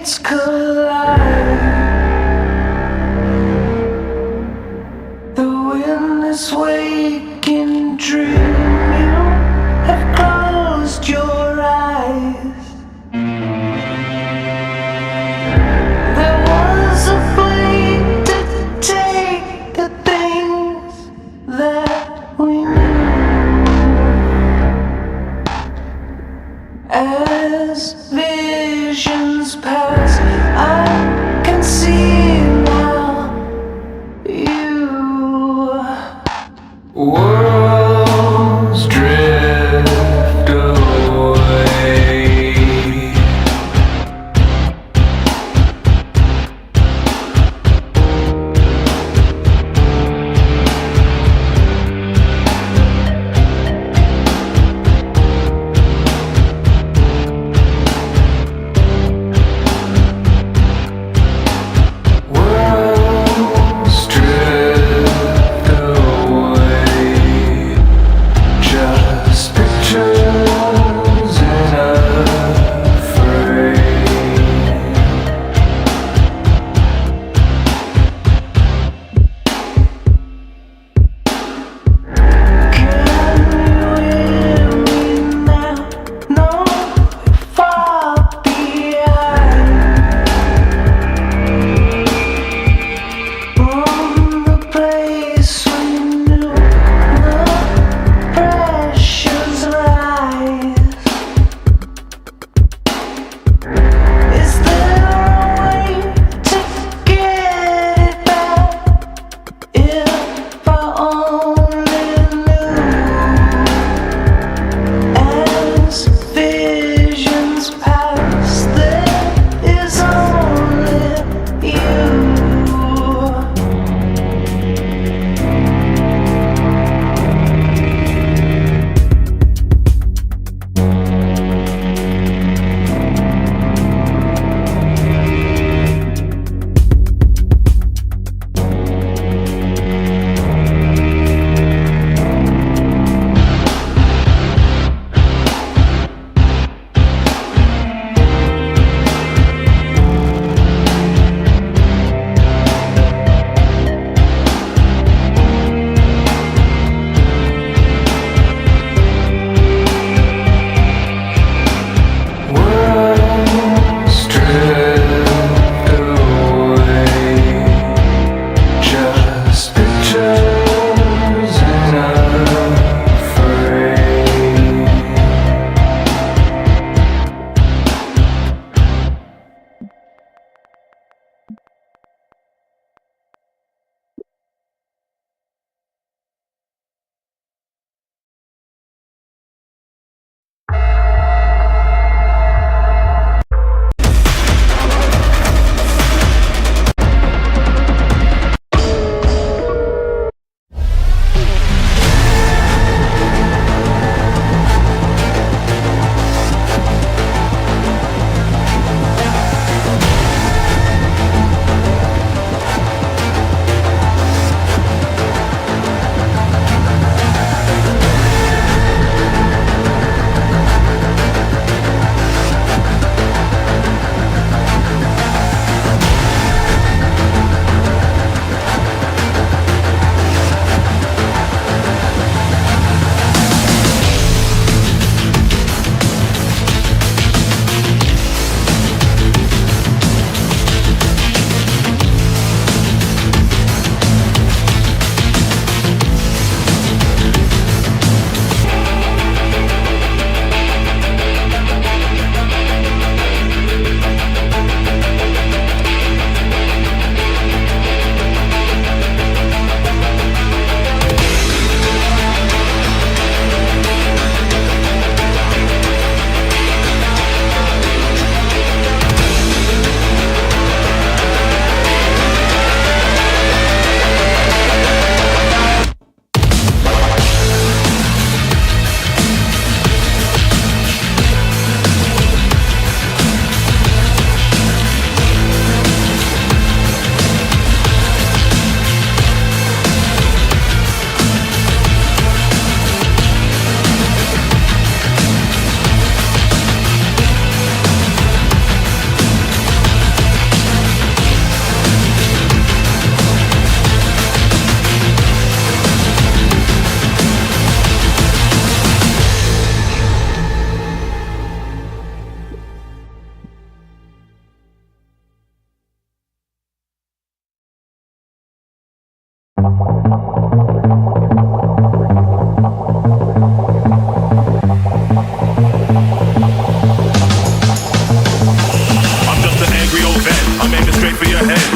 fates collide. The wind is waking dream. You have closed your eyes. There was a fate to take the things that we knew. As visions pass, I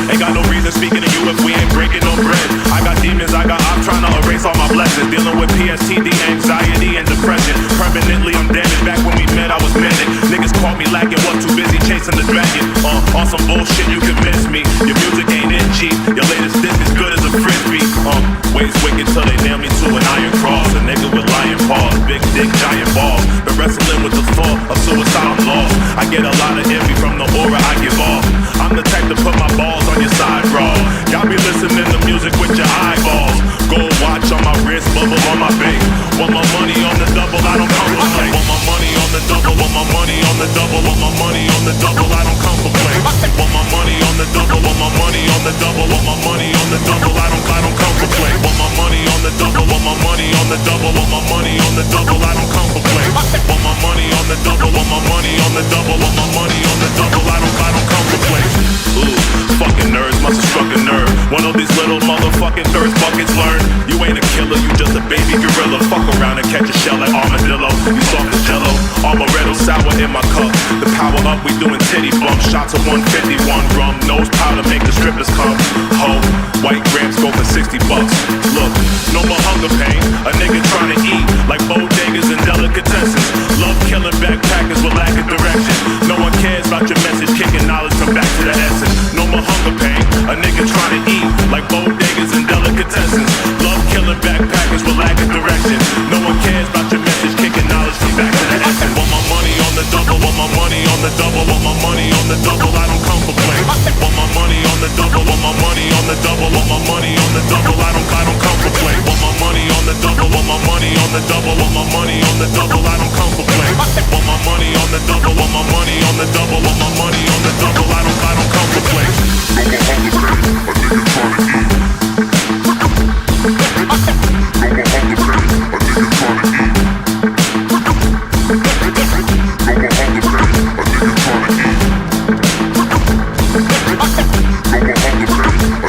Ain't got no reason speaking to you if we ain't breaking no bread. I got demons, I got I'm trying to erase all my blessings. Dealing with PSTD, anxiety, and depression. Permanently I'm damaged. Back when we met, I was manic. Niggas caught me lacking, was too busy chasing the dragon. On some bullshit, you can miss me. Your music ain't in cheap. Your latest disc is good as a frisbee. Ways wicked till they nail me to an iron cross. A nigga with lion paws, big dick, giant balls. Been wrestling with the thought of suicide, I'm lost. I get a lot of envy from the aura I give off. I'm the type to put my balls on your side, raw. Y'all be listening to music with your eyeballs. Gold watch on my wrist, bubble on my face. Want my money on the double, I don't come for play. Want my money on the double, want my money on the double, want my money on the double, I don't come for play. Want my money on the double, want my money on the double, want my money on the double, I don't come for play. Want my money on the double, want my money on the double, want my money on the double, I don't come for play. Want my money on the double, want my money on the double, want my money on the double, I don't come for play. Ooh, fucking nerds must have struck a nerve. One of these little motherfucking thirst buckets learn. You ain't a killer, you just a baby gorilla. Fuck around and catch a shell like armadillo. You soft as jello, amaretto sour in my cup. The power up, we doing titty bumps. Shots of 151 rum, nose powder make the strippers come. Ho, white grams go for $60. Look, no more hunger pain. A nigga trying to eat like bodegas and delicatessens. Love killing backpackers with lack of direction. No one cares about your message, kicking knowledge from back to the essence. No more hunger pain. A nigga trying to eat like bodegas and delicatessens. Love killing backpackers with lack of direction. No one cares about your message, kicking knowledge from back to the essence. Want my money on the double, want my money on the double, want my money on the double, I don't come for play. Want my money on the double, want my money on the double, want my money on the double, I don't come for play. Want my money on the double, want my money on the double, want my money on the double, I don't come for play. Want my money on the double, want my money on the double, want my money on the double, I don't come for play. No more hunger pain, a nigga trying to eat. No more hunger pain, a nigga trying to eat. No more hunger pain, a nigga trying to eat. No more hunger pain, a nigga trying to eat.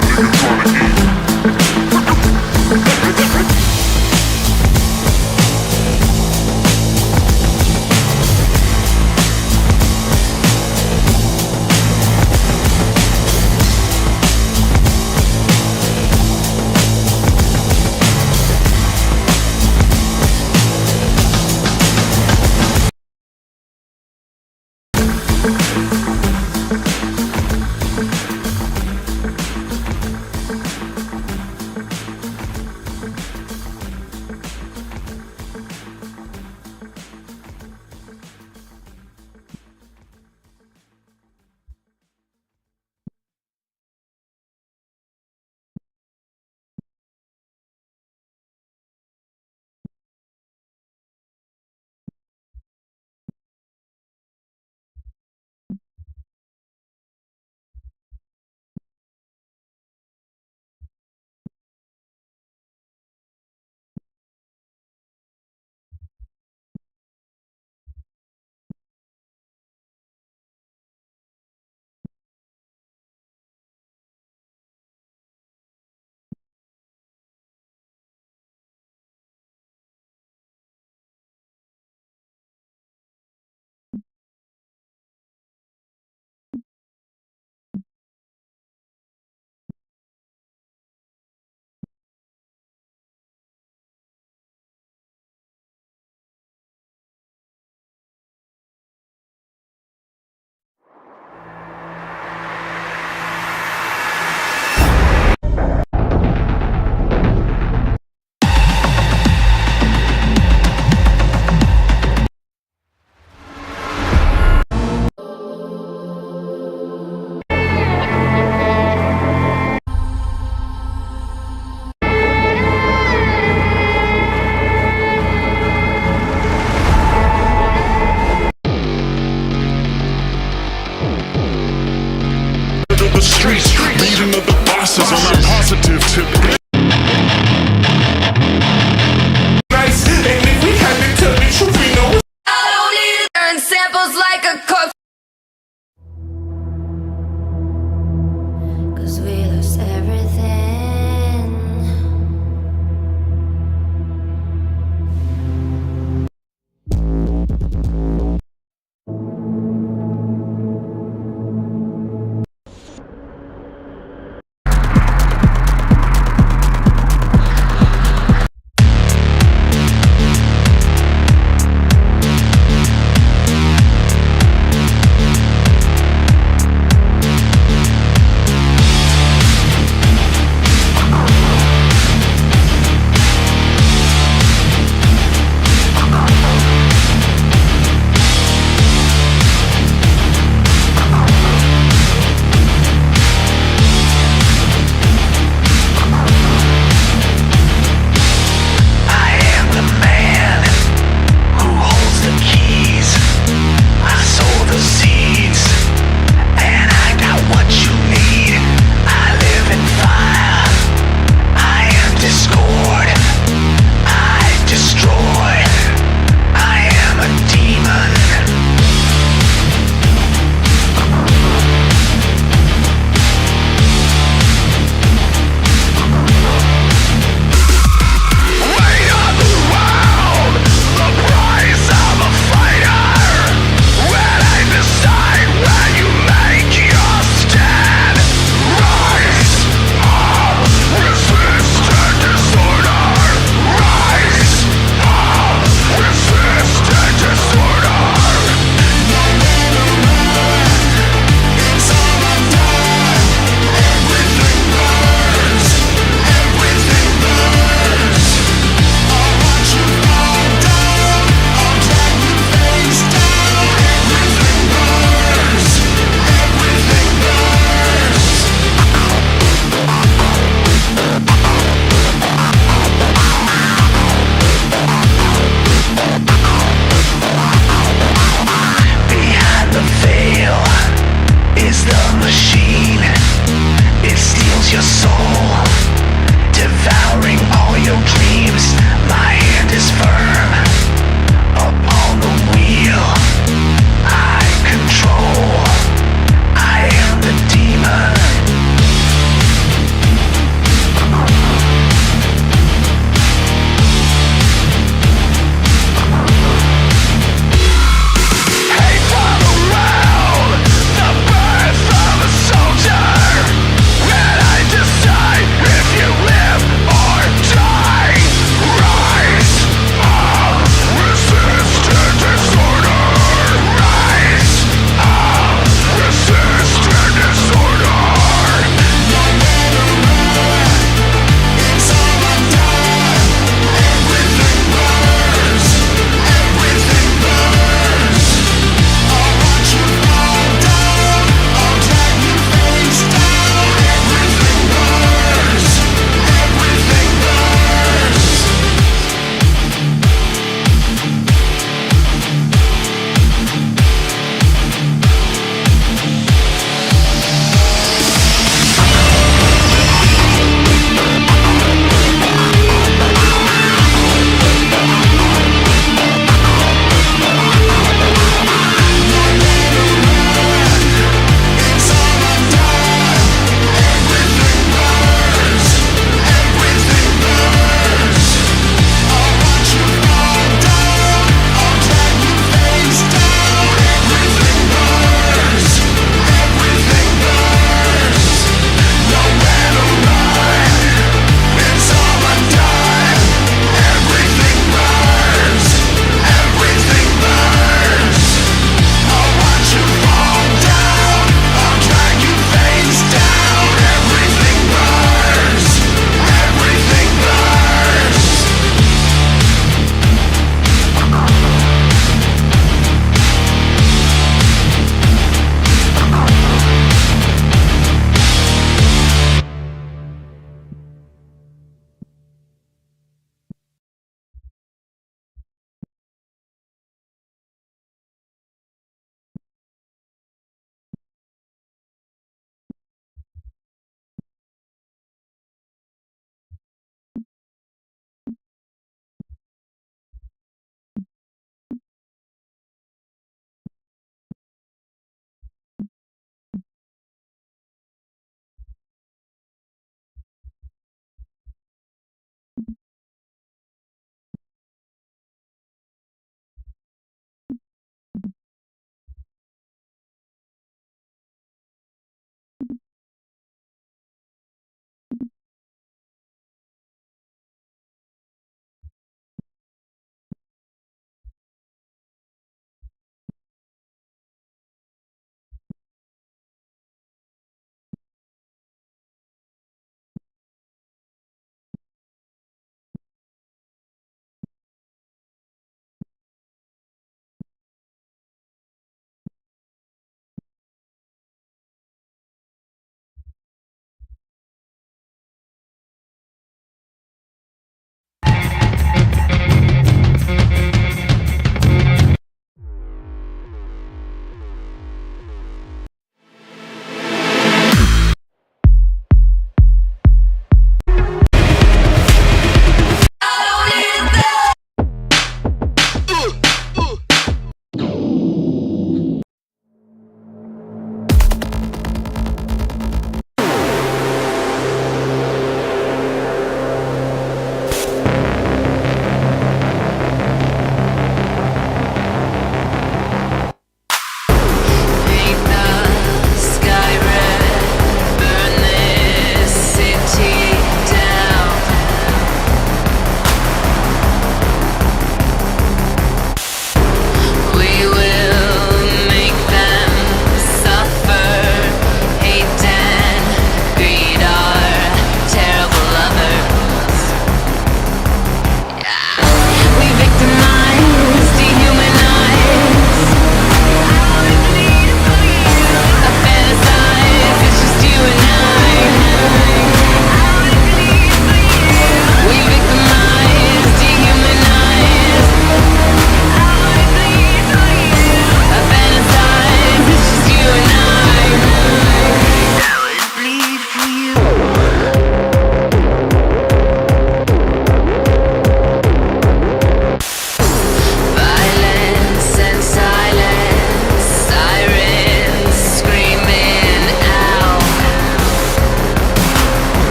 masses on a positive tip. Nice, and if we had to tell the truth, we know. I don't need to learn samples like a cook. 'Cause we lost everything.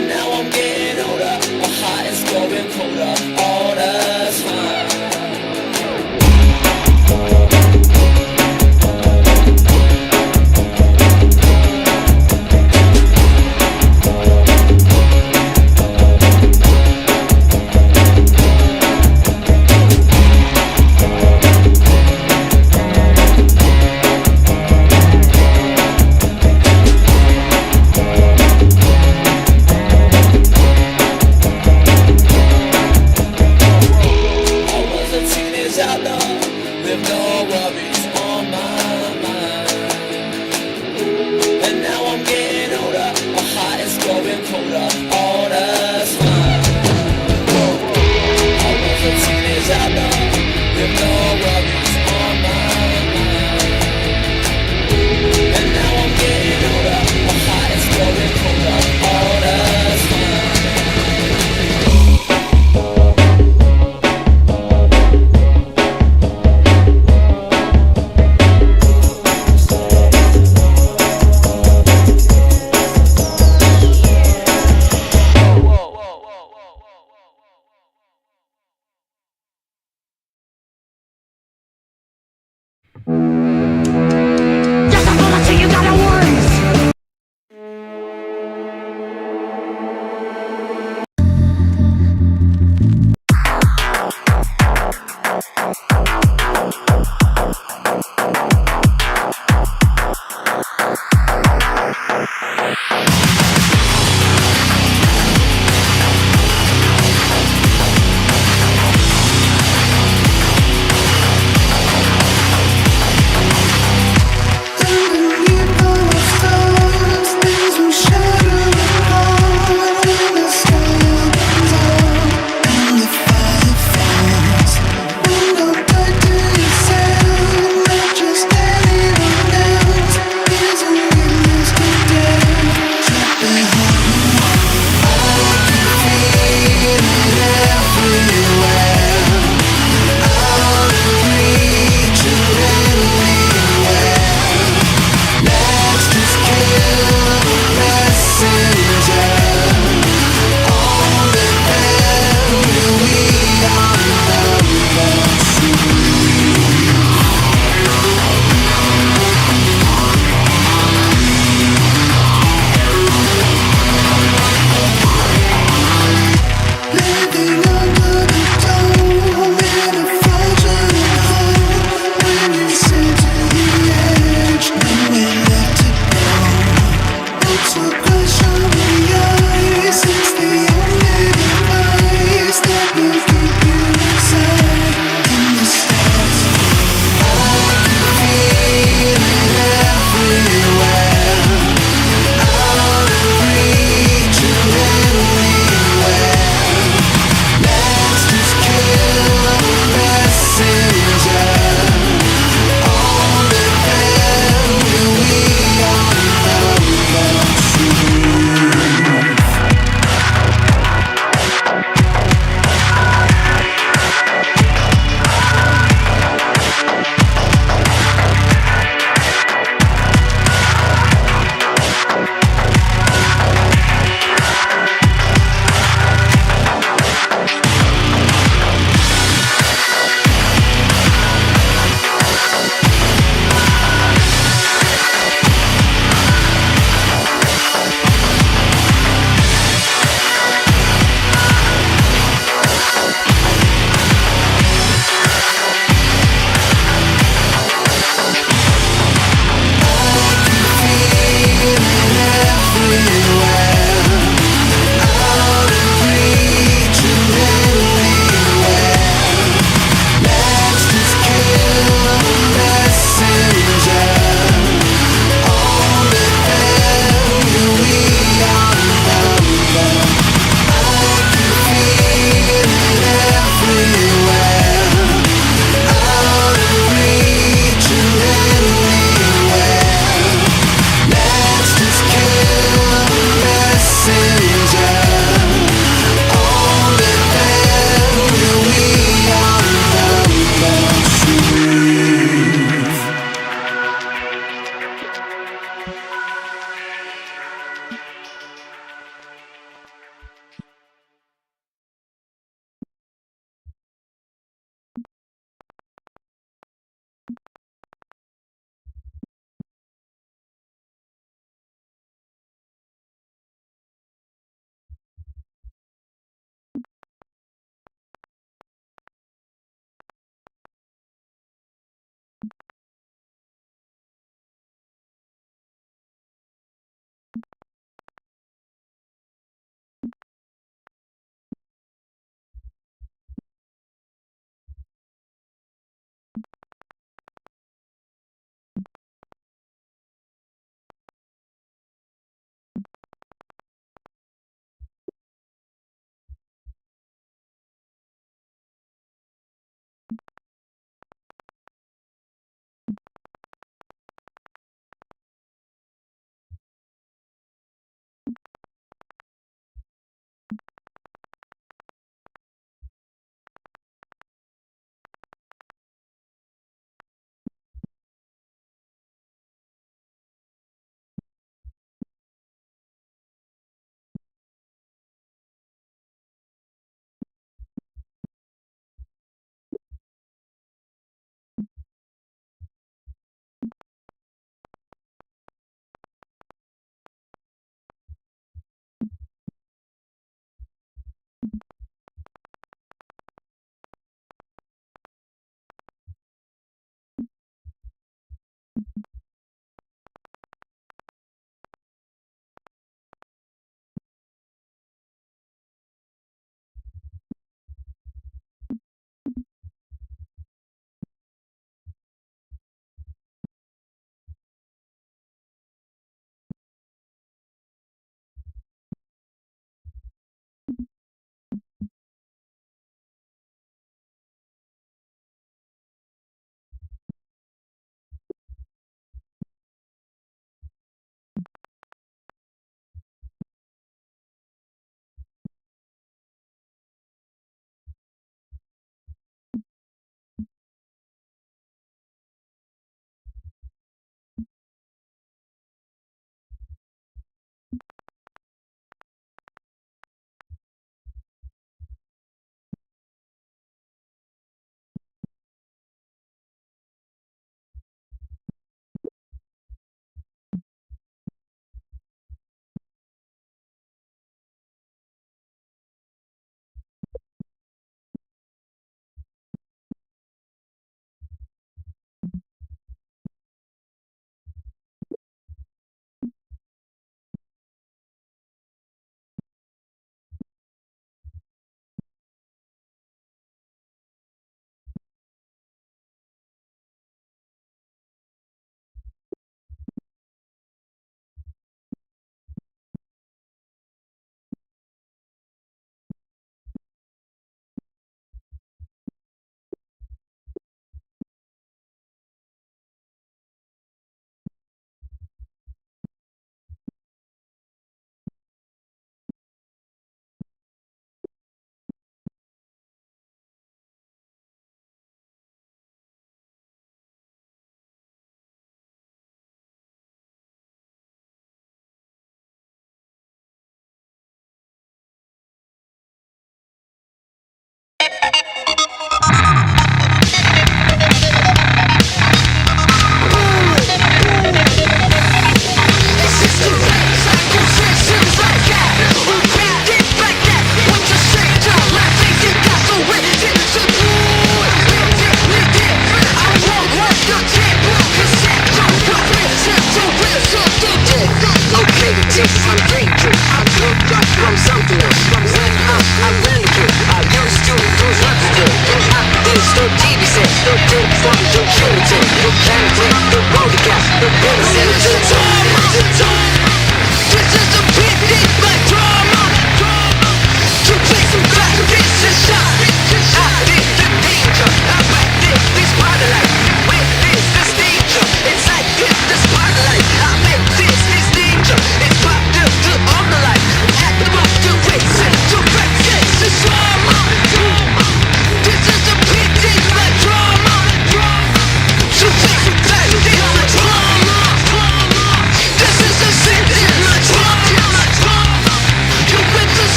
And now I'm getting older, my heart is growing colder all the time. With no worries on my mind. And now I'm getting older, my heart is growing colder all the time. I was a teenage outlaw with no worries on my mind. And now I'm getting older, my heart is growing colder all the time.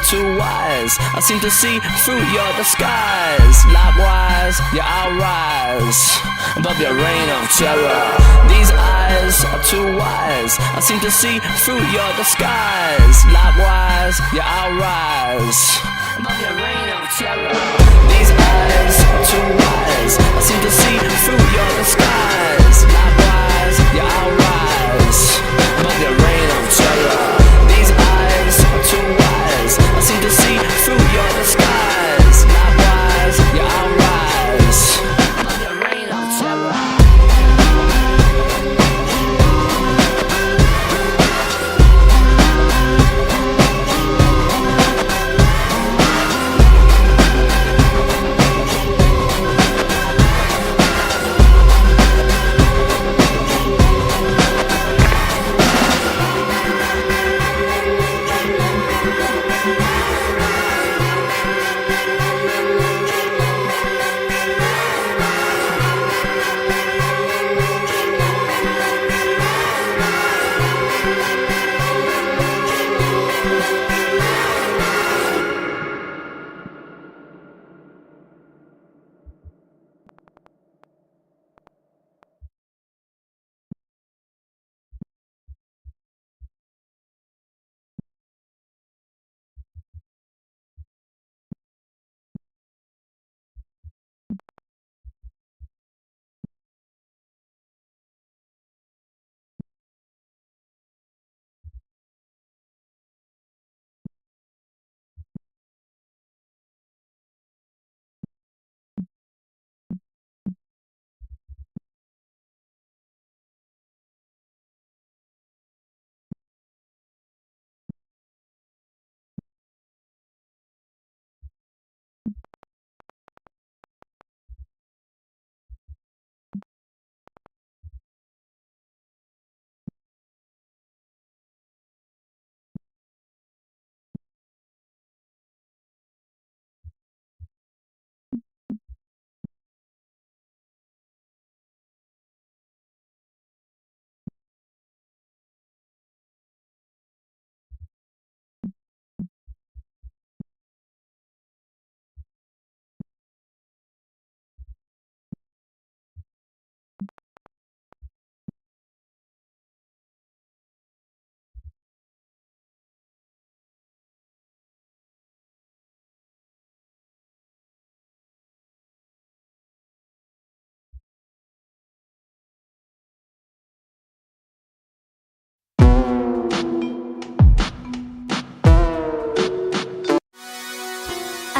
too wise. I seem to see through your disguise. Likewise, yeah, I'll rise above your reign of terror. These eyes are too wise. I seem to see through your disguise. Likewise, yeah, I'll rise above your reign of terror. These eyes are too wise. I seem to see through your disguise. Likewise, yeah, I'll rise above your reign of terror. These eyes are too wise. I seem to see through your disguise. Likewise, yeah, I'll rise above your reign of terror.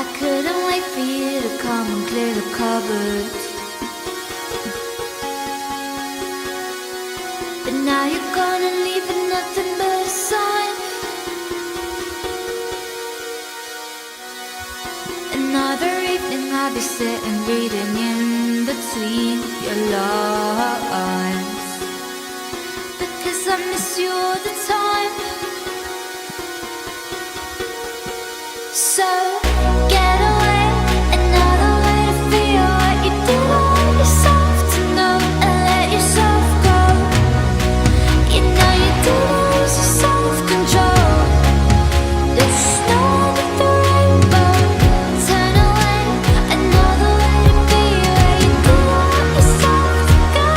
I couldn't wait for you to come and clear the cupboard. But now you're gone and leaving nothing but a sign. Another evening I'll be sitting reading in between your lines, because I miss you all the time. So get away, another way to feel what you do on yourself, to know and let yourself go. You know you do lose your self-control. There's snow under the rainbow. Turn away, another way to be where you do want yourself to go.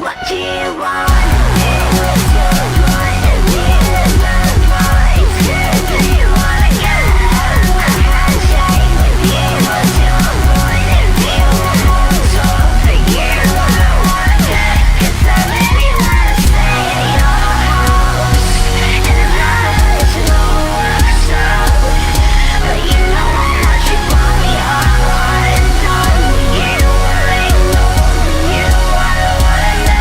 What do you want? What's your point? Here's my voice. Do you wanna get a handshake with you? What's your point? Do you want to talk for you? I don't wanna get, 'cause I really wanna stay in your house. And I'm not original, so but you know how much you want me. I wanna know you, I know you. I don't wanna know.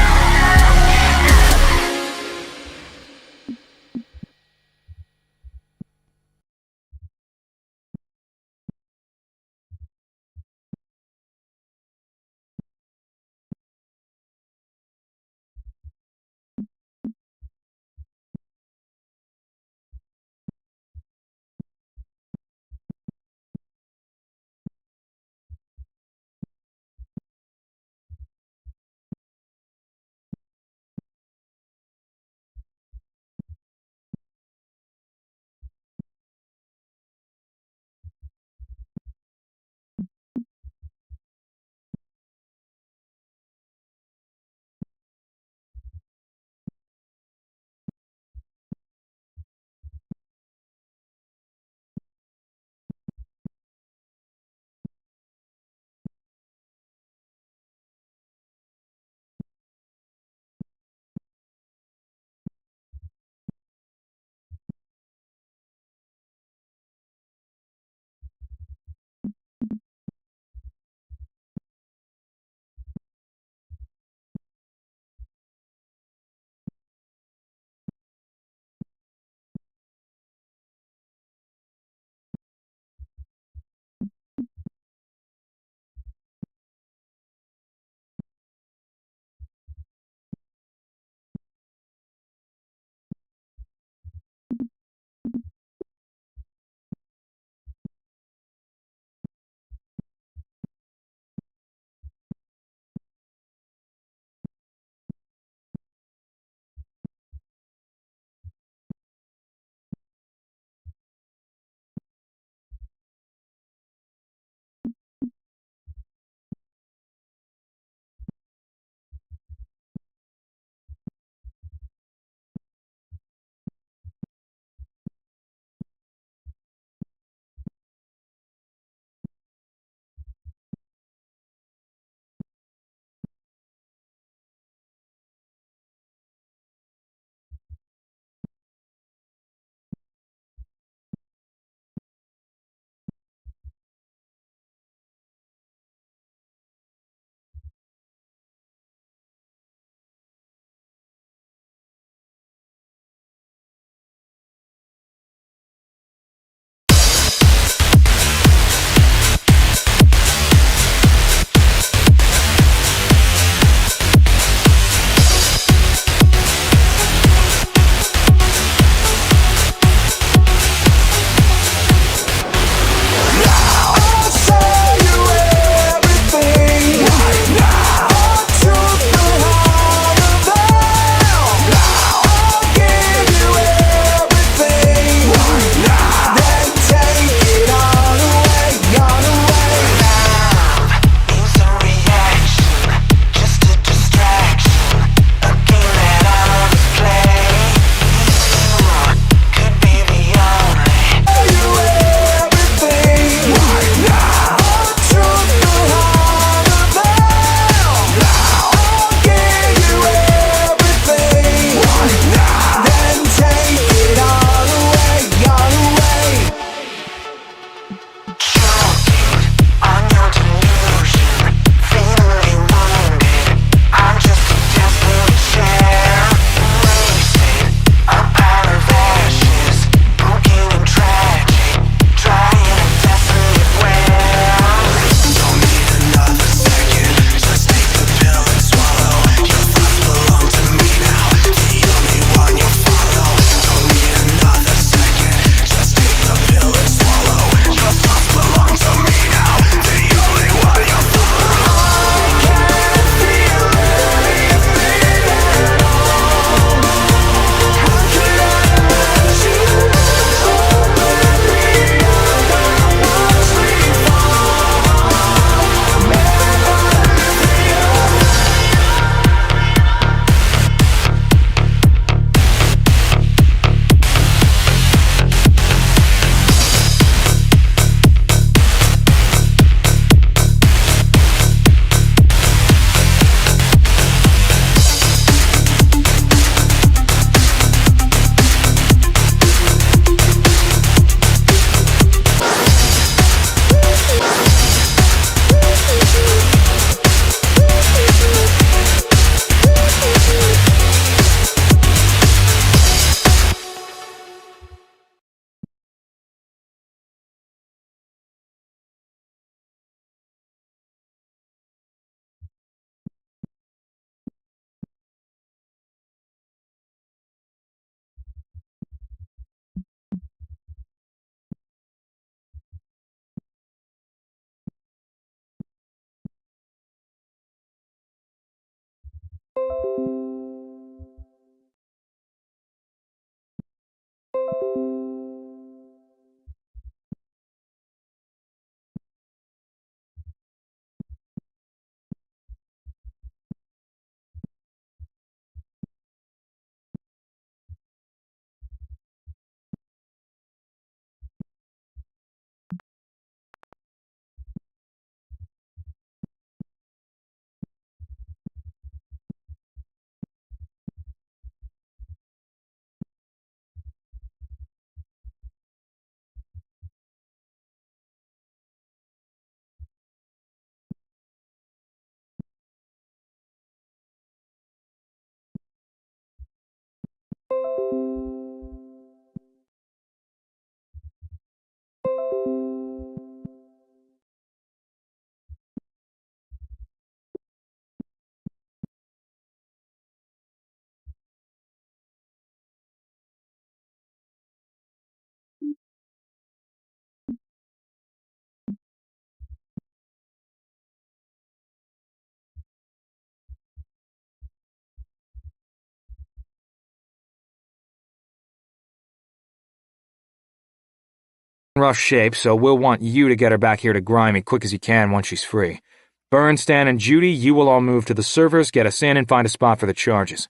rough shape, so we'll want you to get her back here to Grimy quick as you can once she's free. Burn, Stan, and Judy, you will all move to the servers, get us in, and find a spot for the charges.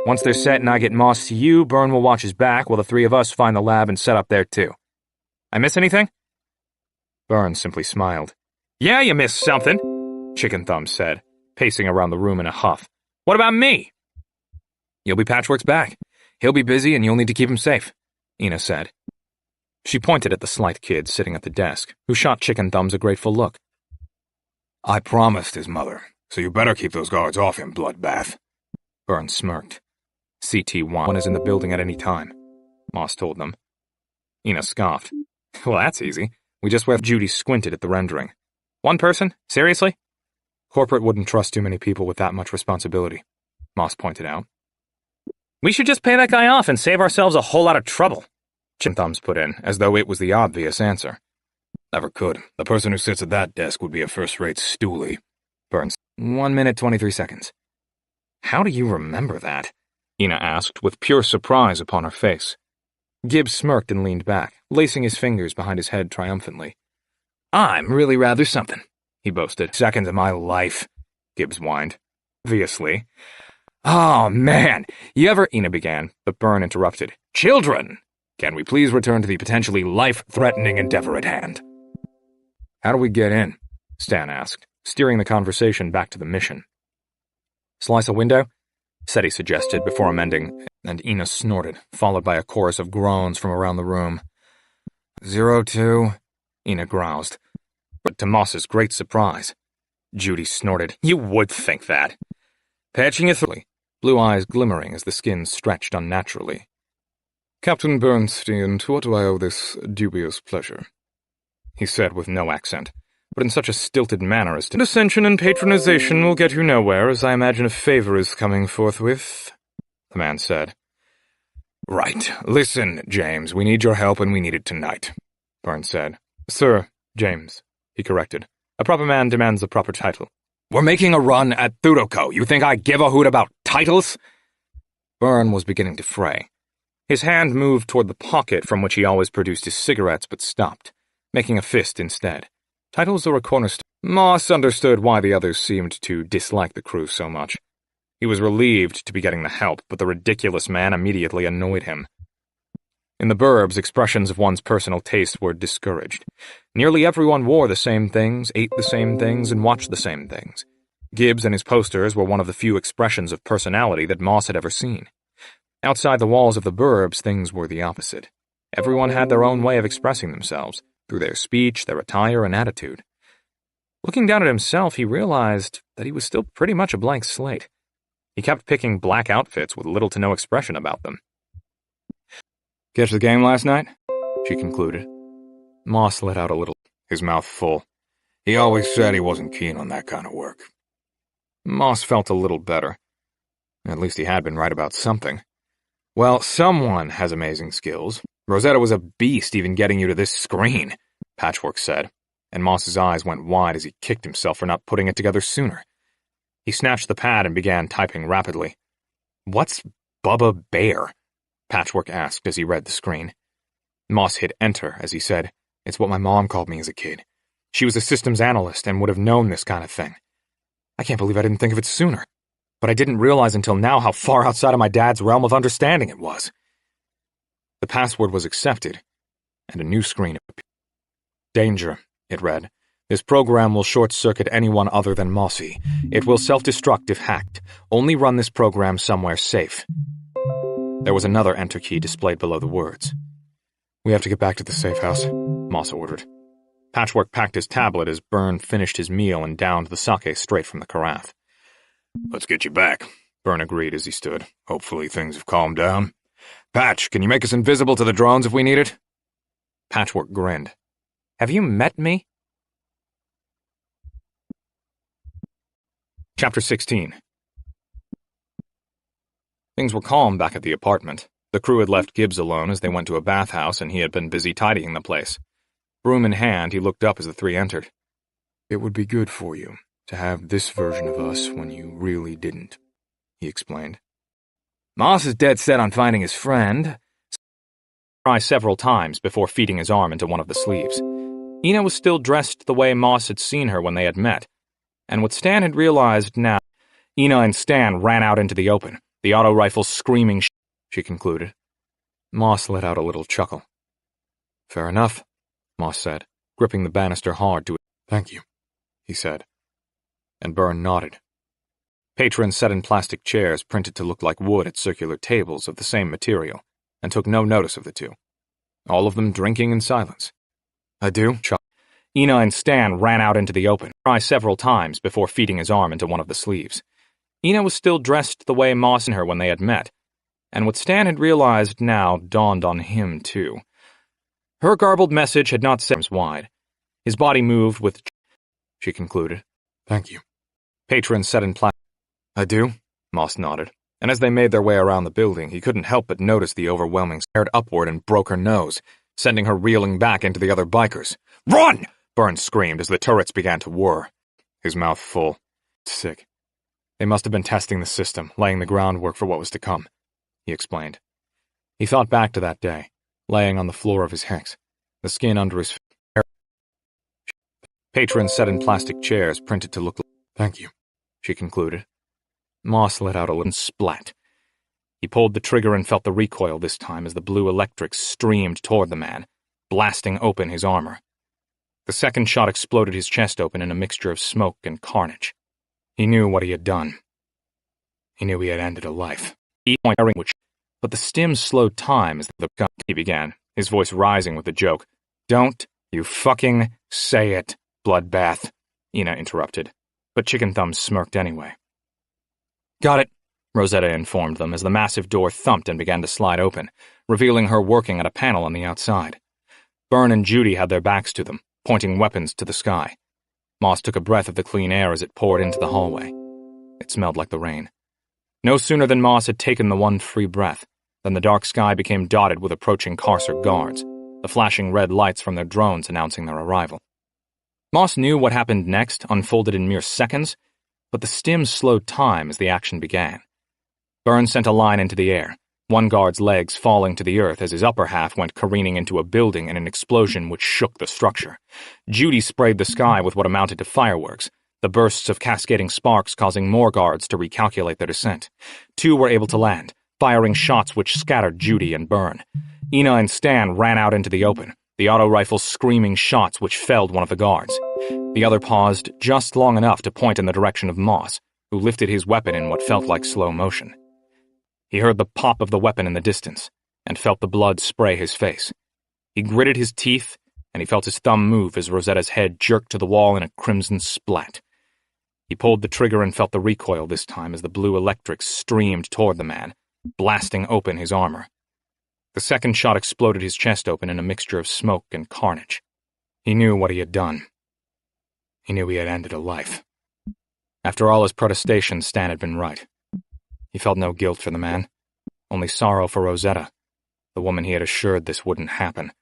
Once they're set and I get Moss to you, Burn will watch his back while the three of us find the lab and set up there too. I miss anything? Burn simply smiled. Yeah, you missed something, Chicken Thumbs said, pacing around the room in a huff. What about me? You'll be Patchwork's back. He'll be busy and you'll need to keep him safe, Ina said. She pointed at the slight kid sitting at the desk, who shot Chicken Thumbs a grateful look. I promised his mother, so you better keep those guards off him, Bloodbath. Burn smirked. CT-1 is in the building at any time, Moss told them. Ina scoffed. Well, that's easy. We just where Judy squinted at the rendering. One person? Seriously? Corporate wouldn't trust too many people with that much responsibility, Moss pointed out. We should just pay that guy off and save ourselves a whole lot of trouble, Chicken Thumbs put in, as though it was the obvious answer. Never could. The person who sits at that desk would be a first-rate stoolie. Burns. 1 minute, 23 seconds. How do you remember that? Ina asked, with pure surprise upon her face. Gibbs smirked and leaned back, lacing his fingers behind his head triumphantly. I'm really rather something, he boasted. Seconds of my life, Gibbs whined. Obviously. Oh, man, you ever... Ina began, but Burn interrupted. Children! Can we please return to the potentially life-threatening endeavor at hand? How do we get in? Stan asked, steering the conversation back to the mission. Slice a window? Seti suggested before amending, and Ina snorted, followed by a chorus of groans from around the room. 02, Ina groused. But to Moss's great surprise, Judy snorted. You would think that. Patching it through, blue eyes glimmering as the skin stretched unnaturally. Captain Bernstein, to what do I owe this dubious pleasure? He said with no accent, but in such a stilted manner as to... Condescension and patronization will get you nowhere, as I imagine a favor is coming forthwith, the man said. Right. Listen, James, we need your help and we need it tonight, Burns said. Sir, James, he corrected. A proper man demands a proper title. We're making a run at Thudoko. You think I give a hoot about titles? Burn was beginning to fray. His hand moved toward the pocket from which he always produced his cigarettes, but stopped, making a fist instead. Titles are a cornerstone. Moss understood why the others seemed to dislike the crew so much. He was relieved to be getting the help, but the ridiculous man immediately annoyed him. In the burbs, expressions of one's personal taste were discouraged. Nearly everyone wore the same things, ate the same things, and watched the same things. Gibbs and his posters were one of the few expressions of personality that Moss had ever seen. Outside the walls of the burbs, things were the opposite. Everyone had their own way of expressing themselves, through their speech, their attire, and attitude. Looking down at himself, he realized that he was still pretty much a blank slate. He kept picking black outfits with little to no expression about them. Catch the game last night? She concluded. Moss let out a little, his mouth full. He always said he wasn't keen on that kind of work. Moss felt a little better. At least he had been right about something. Well, someone has amazing skills. Rosetta was a beast even getting you to this screen, Patchwork said, and Moss's eyes went wide as he kicked himself for not putting it together sooner. He snatched the pad and began typing rapidly. What's Bubba Bear? Patchwork asked as he read the screen. Moss hit enter as he said, It's what my mom called me as a kid. She was a systems analyst and would have known this kind of thing. I can't believe I didn't think of it sooner. But I didn't realize until now how far outside of my dad's realm of understanding it was. The password was accepted, and a new screen appeared. Danger, it read. This program will short-circuit anyone other than Mossy. It will self-destruct if hacked. Only run this program somewhere safe. There was another enter key displayed below the words. We have to get back to the safe house, Moss ordered. Patchwork packed his tablet as Byrne finished his meal and downed the sake straight from the carafe. Let's get you back, Byrne agreed as he stood. Hopefully things have calmed down. Patch, can you make us invisible to the drones if we need it? Patchwork grinned. Have you met me? Chapter 16. Things were calm back at the apartment. The crew had left Gibbs alone as they went to a bathhouse, and he had been busy tidying the place. Broom in hand, he looked up as the three entered. It would be good for you to have this version of us when you really didn't, he explained. Moss is dead set on finding his friend, try several times before feeding his arm into one of the sleeves. Ina was still dressed the way Moss had seen her when they had met, and what Stan had realized now. Ina and Stan ran out into the open, the auto rifle screaming, she concluded. Moss let out a little chuckle. Fair enough, Moss said, gripping the banister hard to it. Thank you, he said. And Byrne nodded. Patrons sat in plastic chairs printed to look like wood at circular tables of the same material, and took no notice of the two, all of them drinking in silence. Adieu, Chuck. Ina and Stan ran out into the open, try several times before feeding his arm into one of the sleeves. Ina was still dressed the way Moss and her when they had met, and what Stan had realized now dawned on him, too. Her garbled message had not set him wide. His body moved with, she concluded. Thank you. Patrons sat in plastic. Adieu, Moss nodded, and as they made their way around the building, he couldn't help but notice the overwhelming stared upward and broke her nose, sending her reeling back into the other bikers. Run! Byrne screamed as the turrets began to whir, his mouth full. Sick. They must have been testing the system, laying the groundwork for what was to come, he explained. He thought back to that day, laying on the floor of his hex, the skin under his face. Patrons sat in plastic chairs printed to look like. Thank you, she concluded. Moss let out a little splat. He pulled the trigger and felt the recoil this time as the blue electric streamed toward the man, blasting open his armor. The second shot exploded his chest open in a mixture of smoke and carnage. He knew what he had done. He knew he had ended a life. But the stim slowed time as the gun, he began, his voice rising with a joke. Don't you fucking say it, bloodbath, Ina interrupted, but Chicken Thumbs smirked anyway. Got it, Rosetta informed them as the massive door thumped and began to slide open, revealing her working at a panel on the outside. Byrne and Judy had their backs to them, pointing weapons to the sky. Moss took a breath of the clean air as it poured into the hallway. It smelled like the rain. No sooner than Moss had taken the one free breath than the dark sky became dotted with approaching Carcer guards, the flashing red lights from their drones announcing their arrival. Moss knew what happened next unfolded in mere seconds, but the stim slowed time as the action began. Byrne sent a line into the air, one guard's legs falling to the earth as his upper half went careening into a building in an explosion which shook the structure. Judy sprayed the sky with what amounted to fireworks, the bursts of cascading sparks causing more guards to recalculate their descent. Two were able to land, firing shots which scattered Judy and Byrne. Ina and Stan ran out into the open, the auto rifle screaming shots which felled one of the guards. The other paused just long enough to point in the direction of Moss, who lifted his weapon in what felt like slow motion. He heard the pop of the weapon in the distance, and felt the blood spray his face. He gritted his teeth, and he felt his thumb move as Rosetta's head jerked to the wall in a crimson splat. He pulled the trigger and felt the recoil this time as the blue electric streamed toward the man, blasting open his armor. The second shot exploded his chest open in a mixture of smoke and carnage. He knew what he had done. He knew he had ended a life. After all his protestations, Stan had been right. He felt no guilt for the man, only sorrow for Rosetta, the woman he had assured this wouldn't happen.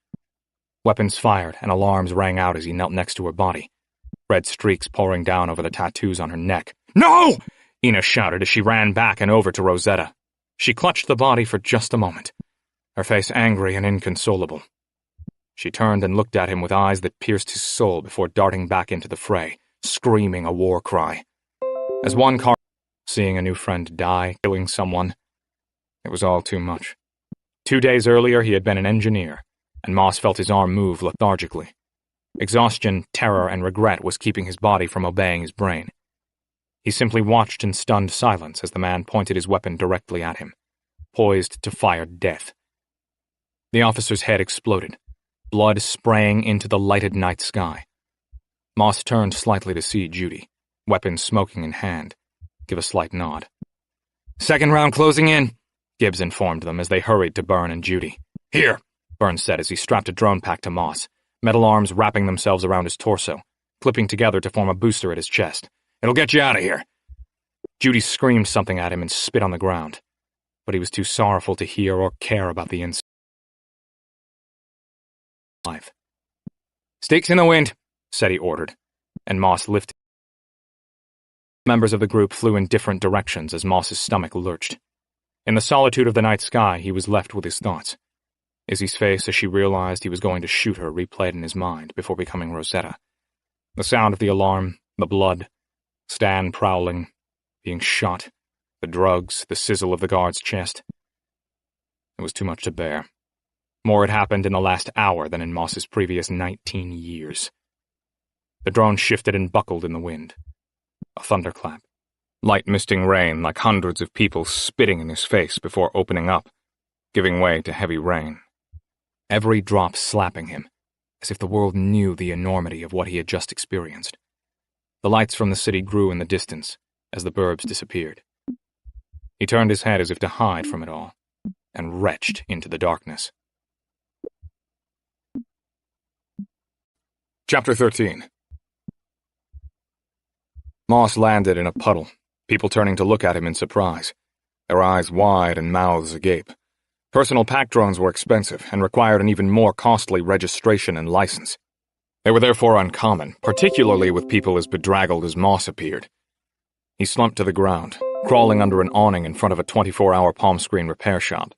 Weapons fired and alarms rang out as he knelt next to her body, red streaks pouring down over the tattoos on her neck. No! Ina shouted as she ran back and over to Rosetta. She clutched the body for just a moment, her face angry and inconsolable. She turned and looked at him with eyes that pierced his soul before darting back into the fray, screaming a war cry. As one car, seeing a new friend die, killing someone, it was all too much. 2 days earlier he had been an engineer, and Moss felt his arm move lethargically. Exhaustion, terror, and regret was keeping his body from obeying his brain. He simply watched in stunned silence as the man pointed his weapon directly at him, poised to fire death. The officer's head exploded, blood spraying into the lighted night sky. Moss turned slightly to see Judy, weapon smoking in hand, give a slight nod. Second round closing in, Gibbs informed them as they hurried to Byrne and Judy. Here, Byrne said as he strapped a drone pack to Moss, metal arms wrapping themselves around his torso, clipping together to form a booster at his chest. It'll get you out of here. Judy screamed something at him and spit on the ground, but he was too sorrowful to hear or care about the inside. Stakes in the wind, said he ordered, and Moss lifted. Members of the group flew in different directions as Moss's stomach lurched. In the solitude of the night sky, he was left with his thoughts. Izzy's face as she realized he was going to shoot her replayed in his mind before becoming Rosetta. The sound of the alarm, the blood, Stan prowling, being shot, the drugs, the sizzle of the guard's chest. It was too much to bear. More had happened in the last hour than in Moss's previous 19 years. The drone shifted and buckled in the wind. A thunderclap. Light misting rain like hundreds of people spitting in his face before opening up, giving way to heavy rain. Every drop slapping him, as if the world knew the enormity of what he had just experienced. The lights from the city grew in the distance as the burbs disappeared. He turned his head as if to hide from it all, and retched into the darkness. Chapter 13. Moss landed in a puddle, people turning to look at him in surprise, their eyes wide and mouths agape. Personal pack drones were expensive and required an even more costly registration and license. They were therefore uncommon, particularly with people as bedraggled as Moss appeared. He slumped to the ground, crawling under an awning in front of a 24-hour palm screen repair shop.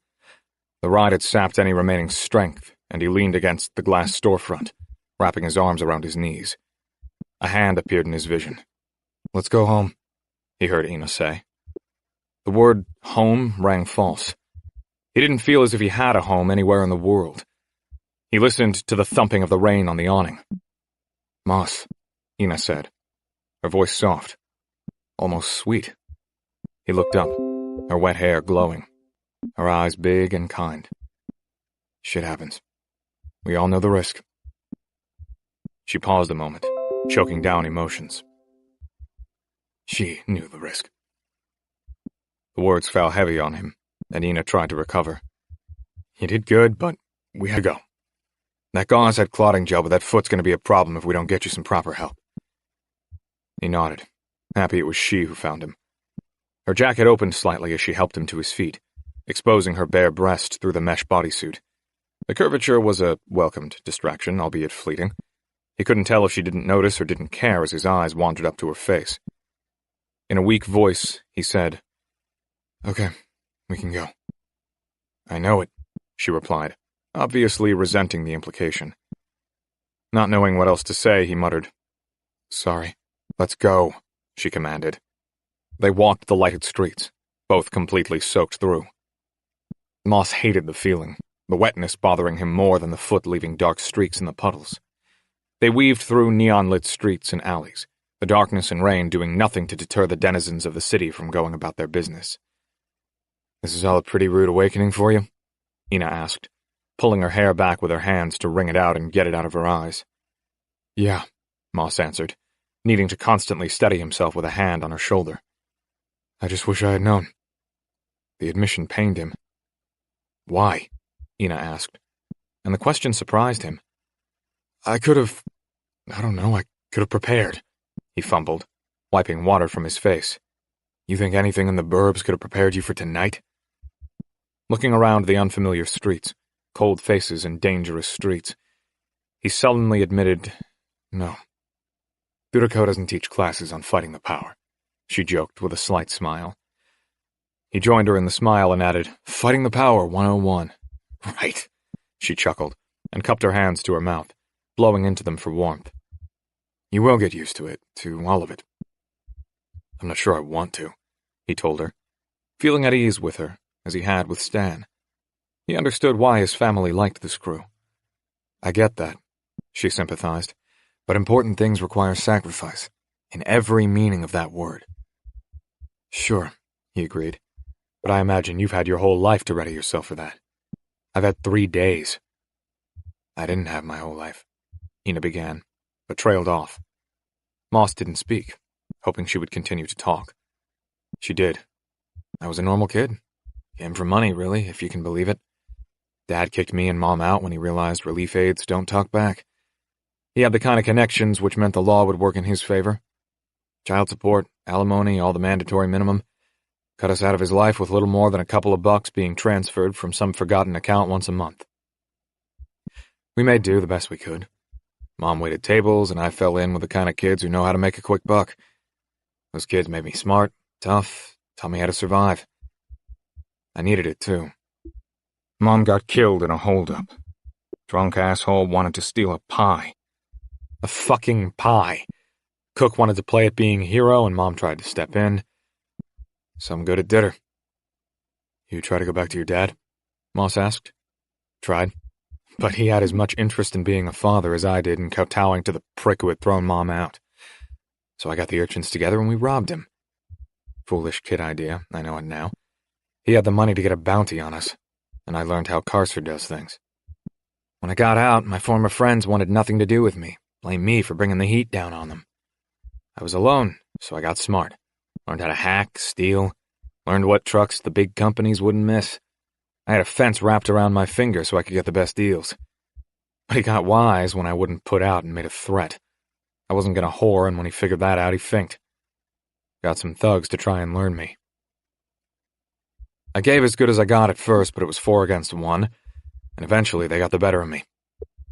The ride had sapped any remaining strength, and he leaned against the glass storefront, wrapping his arms around his knees. A hand appeared in his vision. "Let's go home," he heard Ina say. The word home rang false. He didn't feel as if he had a home anywhere in the world. He listened to the thumping of the rain on the awning. "Moss," Ina said, her voice soft, almost sweet. He looked up, her wet hair glowing, her eyes big and kind. "Shit happens. We all know the risk." She paused a moment, choking down emotions. She knew the risk. The words fell heavy on him, and Ina tried to recover. "You did good, but we had to go. That gauze had clotting gel, but that foot's going to be a problem if we don't get you some proper help." He nodded, happy it was she who found him. Her jacket opened slightly as she helped him to his feet, exposing her bare breast through the mesh bodysuit. The curvature was a welcomed distraction, albeit fleeting. He couldn't tell if she didn't notice or didn't care as his eyes wandered up to her face. In a weak voice, he said, "Okay, we can go." "I know it," she replied, obviously resenting the implication. Not knowing what else to say, he muttered, "Sorry, let's go," she commanded. They walked the lighted streets, both completely soaked through. Moss hated the feeling, the wetness bothering him more than the foot leaving dark streaks in the puddles. They weaved through neon-lit streets and alleys, the darkness and rain doing nothing to deter the denizens of the city from going about their business. "This is all a pretty rude awakening for you?" Ina asked, pulling her hair back with her hands to wring it out and get it out of her eyes. "Yeah," Moss answered, needing to constantly steady himself with a hand on her shoulder. "I just wish I had known." The admission pained him. "Why?" Ina asked, and the question surprised him. I could have prepared," he fumbled, wiping water from his face. "You think anything in the burbs could have prepared you for tonight?" Looking around the unfamiliar streets, cold faces and dangerous streets, he sullenly admitted, "No. Durako doesn't teach classes on fighting the power," she joked with a slight smile. He joined her in the smile and added, "Fighting the power 101. "Right," she chuckled, and cupped her hands to her mouth, blowing into them for warmth. "You will get used to it, to all of it." "I'm not sure I want to," he told her, feeling at ease with her, as he had with Stan. He understood why his family liked this crew. "I get that," she sympathized, "but important things require sacrifice, in every meaning of that word." "Sure," he agreed, "but I imagine you've had your whole life to ready yourself for that. I've had 3 days. "I didn't have my whole life," Ina began, but trailed off. Moss didn't speak, hoping she would continue to talk. She did. "I was a normal kid. Came for money, really, if you can believe it. Dad kicked me and Mom out when he realized relief aids don't talk back. He had the kind of connections which meant the law would work in his favor. Child support, alimony, all the mandatory minimum. Cut us out of his life with little more than a couple of bucks being transferred from some forgotten account once a month. We made do the best we could. Mom waited tables, and I fell in with the kind of kids who know how to make a quick buck. Those kids made me smart, tough, taught me how to survive. I needed it, too. Mom got killed in a holdup. Drunk asshole wanted to steal a pie. A fucking pie. Cook wanted to play at being a hero, and Mom tried to step in. Some good it did her. You try to go back to your dad? Moss asked. Tried. But he had as much interest in being a father as I did in kowtowing to the prick who had thrown Mom out. So I got the urchins together and we robbed him. Foolish kid idea, I know it now. He had the money to get a bounty on us, and I learned how Carcer does things. When I got out, my former friends wanted nothing to do with me, blamed me for bringing the heat down on them. I was alone, so I got smart. Learned how to hack, steal, learned what trucks the big companies wouldn't miss. I had a fence wrapped around my finger so I could get the best deals. But he got wise when I wouldn't put out and made a threat. I wasn't gonna whore, and when he figured that out, he finked. Got some thugs to try and learn me. I gave as good as I got at first, but it was 4 against 1, and eventually they got the better of me,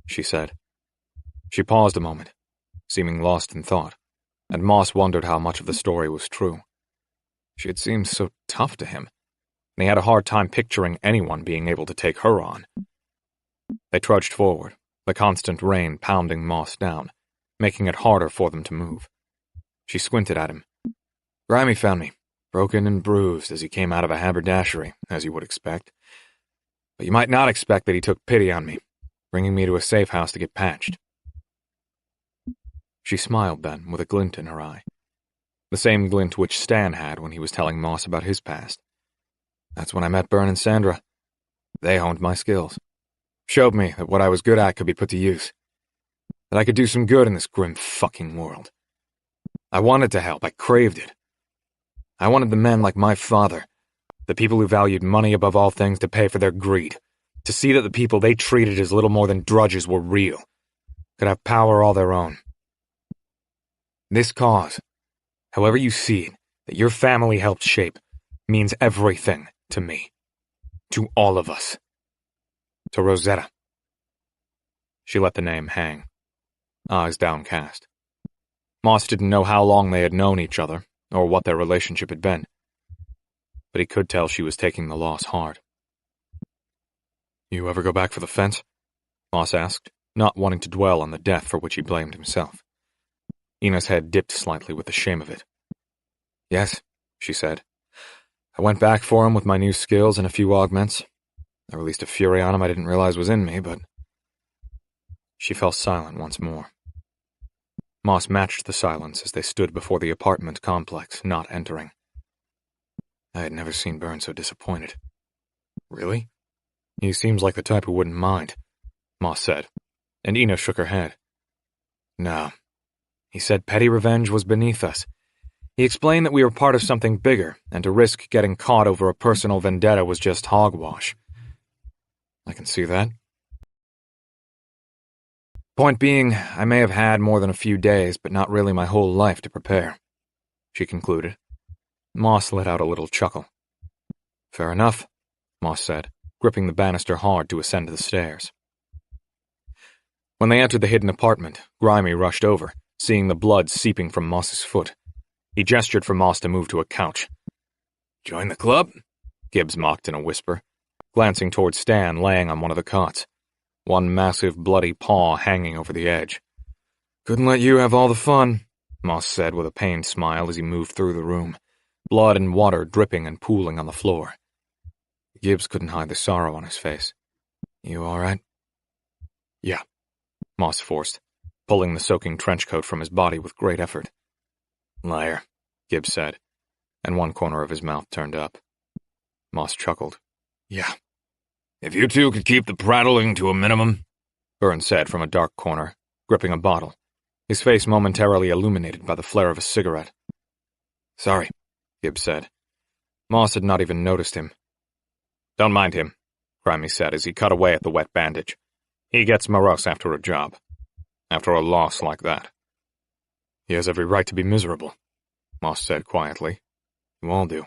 she said. She paused a moment, seeming lost in thought, and Moss wondered how much of the story was true. She had seemed so tough to him, and he had a hard time picturing anyone being able to take her on. They trudged forward, the constant rain pounding Moss down, making it harder for them to move. She squinted at him. Grimy found me, broken and bruised as he came out of a haberdashery, as you would expect. But you might not expect that he took pity on me, bringing me to a safe house to get patched. She smiled then, with a glint in her eye. The same glint which Stan had when he was telling Moss about his past. That's when I met Byrne and Sandra. They honed my skills. Showed me that what I was good at could be put to use. That I could do some good in this grim fucking world. I wanted to help. I craved it. I wanted the men like my father, the people who valued money above all things, to pay for their greed, to see that the people they treated as little more than drudges were real, could have power all their own. This cause, however you see it, that your family helped shape, means everything to me. To all of us. To Rosetta. She let the name hang, eyes downcast. Moss didn't know how long they had known each other, or what their relationship had been, but he could tell she was taking the loss hard. You ever go back for the fence? Moss asked, not wanting to dwell on the death for which he blamed himself. Ina's head dipped slightly with the shame of it. Yes, she said. I went back for him with my new skills and a few augments. I released a fury on him I didn't realize was in me, but... She fell silent once more. Moss matched the silence as they stood before the apartment complex, not entering. I had never seen Byrne so disappointed. Really? He seems like the type who wouldn't mind, Moss said, and Ina shook her head. No. He said petty revenge was beneath us. He explained that we were part of something bigger, and to risk getting caught over a personal vendetta was just hogwash. I can see that. Point being, I may have had more than a few days, but not really my whole life to prepare, she concluded. Moss let out a little chuckle. Fair enough, Moss said, gripping the banister hard to ascend the stairs. When they entered the hidden apartment, Grimy rushed over, seeing the blood seeping from Moss's foot. He gestured for Moss to move to a couch. Join the club? Gibbs mocked in a whisper, glancing toward Stan laying on one of the cots, one massive bloody paw hanging over the edge. Couldn't let you have all the fun, Moss said with a pained smile as he moved through the room, blood and water dripping and pooling on the floor. Gibbs couldn't hide the sorrow on his face. You all right? Yeah, Moss forced, pulling the soaking trench coat from his body with great effort. Liar, Gibbs said, and one corner of his mouth turned up. Moss chuckled. Yeah. If you two could keep the prattling to a minimum, Byrne said from a dark corner, gripping a bottle, his face momentarily illuminated by the flare of a cigarette. Sorry, Gibbs said. Moss had not even noticed him. Don't mind him, Grimy said as he cut away at the wet bandage. He gets morose after a job. After a loss like that. He has every right to be miserable, Moss said quietly. You all do.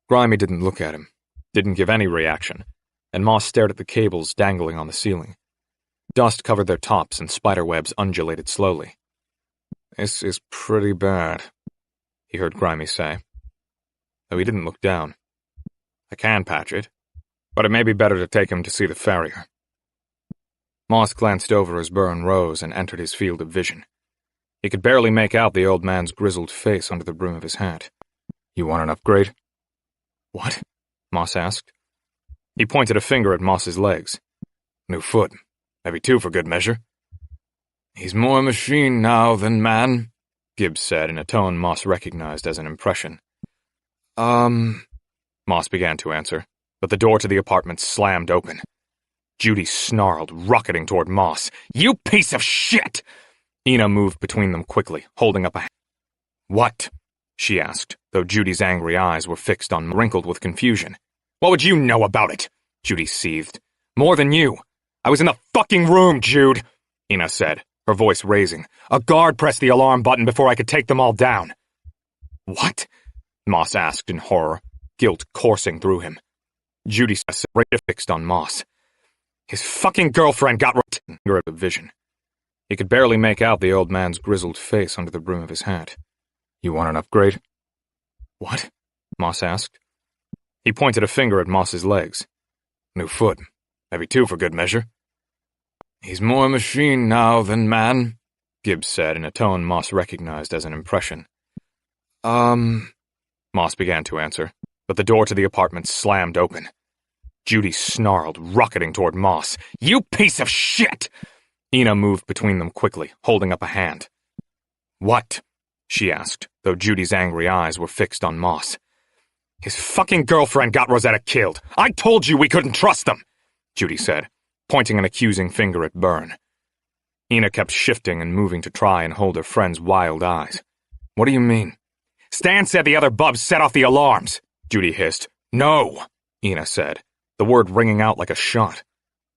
Grimy didn't look at him, didn't give any reaction, and Moss stared at the cables dangling on the ceiling. Dust covered their tops and spiderwebs undulated slowly. This is pretty bad, he heard Grimy say, though he didn't look down. I can patch it. but it may be better to take him to see the farrier. Moss glanced over as Byrne rose and entered his field of vision. He could barely make out the old man's grizzled face under the brim of his hat. You want an upgrade? What? Moss asked. He pointed a finger at Moss's legs. New foot. Maybe 2 for good measure. He's more machine now than man, Gibbs said in a tone Moss recognized as an impression. Moss began to answer, but the door to the apartment slammed open. Judy snarled, rocketing toward Moss. You piece of shit! Ina moved between them quickly, holding up a hand. What? She asked, though Judy's angry eyes were fixed on wrinkled with confusion. What would you know about it? Judy seethed. More than you. I was in the fucking room, Jude, Ina said, her voice raising. A guard pressed the alarm button before I could take them all down. What? Moss asked in horror, guilt coursing through him. Judy's eyes fixed on Moss. His fucking girlfriend got right of vision. He could barely make out the old man's grizzled face under the brim of his hat. You want an upgrade? What? Moss asked. He pointed a finger at Moss's legs. New foot. Maybe 2 for good measure. He's more machine now than man, Gibbs said in a tone Moss recognized as an impression. Moss began to answer, but the door to the apartment slammed open. Judy snarled, rocketing toward Moss. You piece of shit! Ina moved between them quickly, holding up a hand. What? She asked, though Judy's angry eyes were fixed on Moss. His fucking girlfriend got Rosetta killed. I told you we couldn't trust them, Judy said, pointing an accusing finger at Byrne. Ina kept shifting and moving to try and hold her friend's wild eyes. What do you mean? Stan said the other bubs set off the alarms, Judy hissed. No, Ina said, the word ringing out like a shot.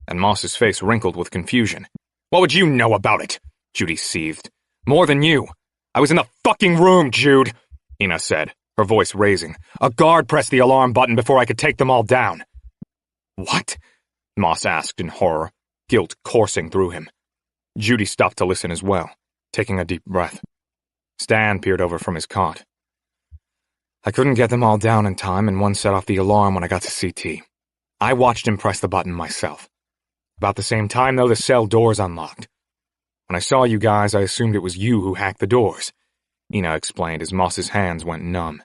And Moss's face wrinkled with confusion. What would you know about it? Judy seethed. More than you. I was in the fucking room, Jude, Ina said, her voice raising. A guard pressed the alarm button before I could take them all down. What? Moss asked in horror, guilt coursing through him. Judy stopped to listen as well, taking a deep breath. Stan peered over from his cot. I couldn't get them all down in time, and one set off the alarm when I got to CT. I watched him press the button myself. About the same time, though, the cell doors unlocked. When I saw you guys, I assumed it was you who hacked the doors, Ina explained as Moss's hands went numb.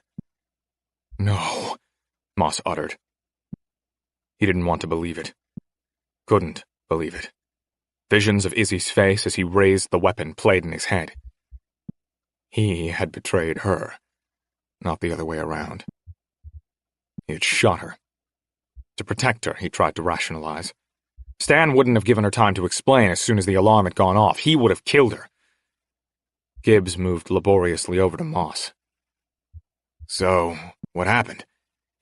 No, Moss uttered. He didn't want to believe it. Couldn't believe it. Visions of Izzy's face as he raised the weapon played in his head. He had betrayed her, not the other way around. He had shot her. To protect her, he tried to rationalize. Stan wouldn't have given her time to explain as soon as the alarm had gone off. He would have killed her. Gibbs moved laboriously over to Moss. So, what happened?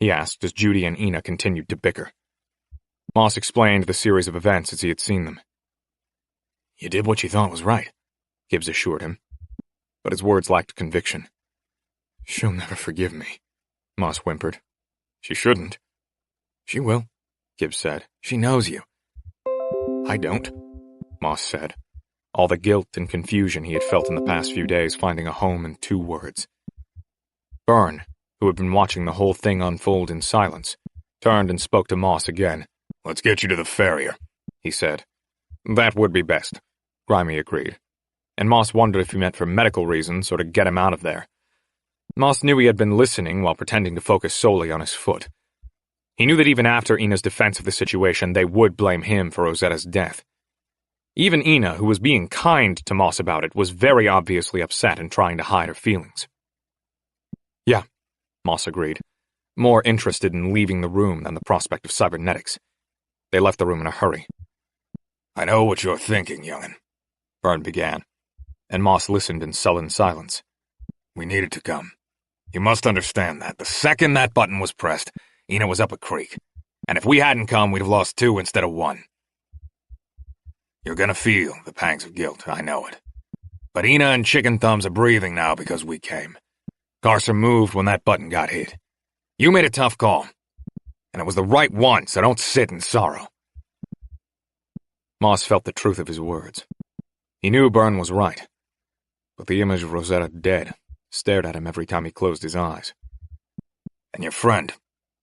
He asked as Judy and Ina continued to bicker. Moss explained the series of events as he had seen them. You did what you thought was right, Gibbs assured him. But his words lacked conviction. She'll never forgive me, Moss whimpered. She shouldn't. She will, Gibbs said. She knows you. I don't, Moss said, all the guilt and confusion he had felt in the past few days finding a home in 2 words. Byrne, who had been watching the whole thing unfold in silence, turned and spoke to Moss again. Let's get you to the farrier, he said. That would be best, Grimy agreed, and Moss wondered if he meant for medical reasons or to get him out of there. Moss knew he had been listening while pretending to focus solely on his foot. He knew that even after Ina's defense of the situation, they would blame him for Rosetta's death. Even Ina, who was being kind to Moss about it, was very obviously upset and trying to hide her feelings. Yeah, Moss agreed, more interested in leaving the room than the prospect of cybernetics. They left the room in a hurry. I know what you're thinking, young'un, Byrne began, and Moss listened in sullen silence. We needed to come. You must understand that. The second that button was pressed, Ina was up a creek, and if we hadn't come, we'd have lost 2 instead of 1. You're gonna feel the pangs of guilt, I know it. But Ina and Chicken Thumbs are breathing now because we came. Carcer moved when that button got hit. You made a tough call, and it was the right one, so don't sit in sorrow. Moss felt the truth of his words. He knew Byrne was right, but the image of Rosetta dead stared at him every time he closed his eyes. And your friend,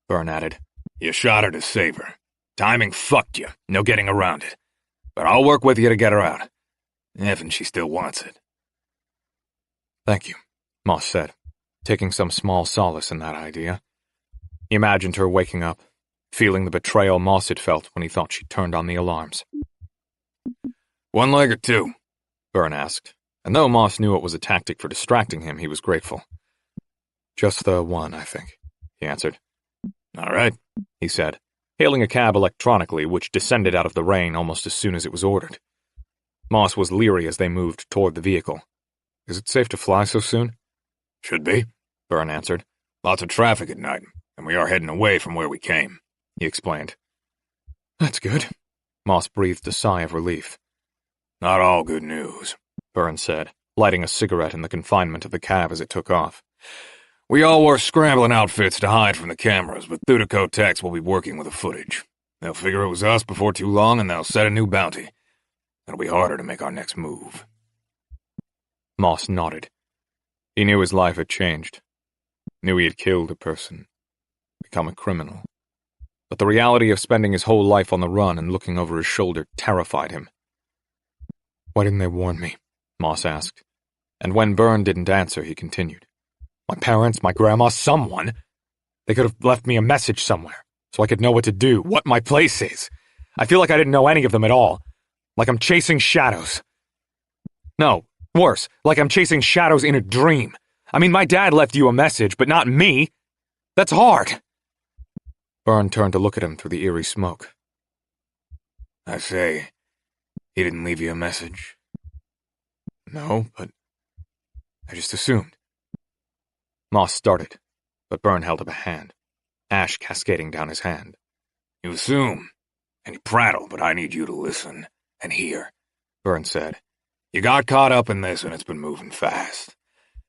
Byrne added. You shot her to save her. Timing fucked you. No getting around it. But I'll work with you to get her out. If and she still wants it. Thank you, Moss said, taking some small solace in that idea. He imagined her waking up, feeling the betrayal Moss had felt when he thought she turned on the alarms. One leg or two? Byrne asked, and though Moss knew it was a tactic for distracting him, he was grateful. Just the one, I think, he answered. All right, he said, hailing a cab electronically, which descended out of the rain almost as soon as it was ordered. Moss was leery as they moved toward the vehicle. Is it safe to fly so soon? Should be, Byrne answered. Lots of traffic at night, and we are heading away from where we came, he explained. That's good. Moss breathed a sigh of relief. Not all good news, Byrne said, lighting a cigarette in the confinement of the cab as it took off. We all wore scrambling outfits to hide from the cameras, but Thudico Techs will be working with the footage. They'll figure it was us before too long, and they'll set a new bounty. It'll be harder to make our next move. Moss nodded. He knew his life had changed. Knew he had killed a person. Become a criminal. But the reality of spending his whole life on the run and looking over his shoulder terrified him. Why didn't they warn me? Moss asked. And when Byrne didn't answer, he continued. My parents, my grandma, someone. They could have left me a message somewhere, so I could know what to do, what my place is. I feel like I didn't know any of them at all. Like I'm chasing shadows. No, worse, like I'm chasing shadows in a dream. I mean, my dad left you a message, but not me. That's hard. Byrne turned to look at him through the eerie smoke. I say, he didn't leave you a message. No, but I just assumed. Moss started, but Byrne held up a hand, ash cascading down his hand. You assume, and you prattle, but I need you to listen and hear, Byrne said. You got caught up in this and it's been moving fast.